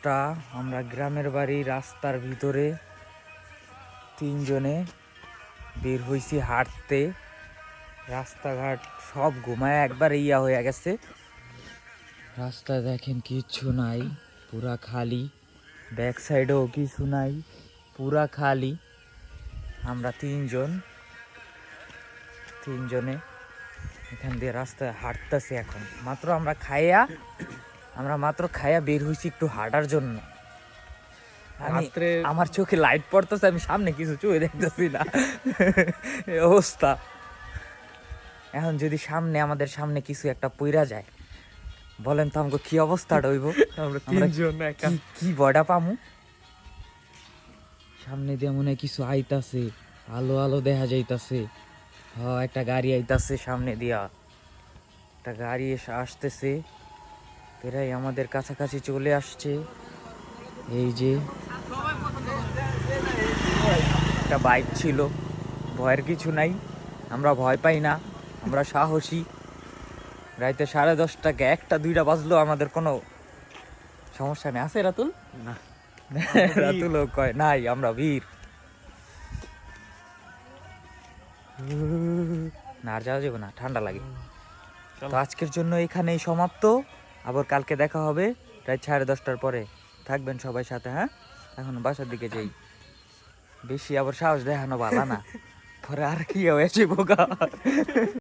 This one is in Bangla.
10টা, আমরা গ্রামের বাড়ি রাস্তার ভিতরে তিনজনে বের হইছি হাঁটতে। রাস্তাঘাট সব ঘুমায় একবার ইয়া হয়ে গেছে। রাস্তায় দেখেন কিচ্ছু নাই, পুরা খালি। ব্যাক সাইডেও কিছু নাই, পুরা খালি। আমরা তিনজনে এখান দিয়ে রাস্তায় হাঁটতেছি। এখন মাত্র খাইয়া বের হয়েছি একটু হাঁটার জন্য। আমার চোখে লাইট পড়তেছে, আমি সামনে কিছু চোখে দেখতেছি না, এই অবস্থা। এখন যদি আমাদের সামনে কিছু একটা পইরা যায়, বলেন তো আমাকে কি অবস্থাটা হইব? কি বড়া পামু? সামনে দিয়ে মনে হয় কিছু আইতাছে, আলো আলো দেখা যাইতাছে। একটা গাড়ি আইতাছে সামনে দিয়া, একটা গাড়ি আসতেছে, প্রায় আমাদের কাছাকাছি চলে আসছে। এই যে একটা বাইক ছিল, ভয়ের কিছু নাই, আমরা ভয় পাই না, আমরা সাহসী। রাইতে 10:30টাকে 1টা 2টা বাজলো, আমাদের কোনো সমস্যা নেই। আছে রাতুল? না, রাতুলও কয় নাই, আমরা বীর। না আর যাওয়া যাবে না, ঠান্ডা লাগে। তো আজকের জন্য এখানেই সমাপ্ত। আবার কালকে দেখা হবে রাত 10:30টার পরে। থাকবেন সবাই সাথে। হ্যাঁ, এখন বাসার দিকে যাই। বেশি আবার সাহস দেখানো ভালো না, পরে আর কি হয়েছে বোকা।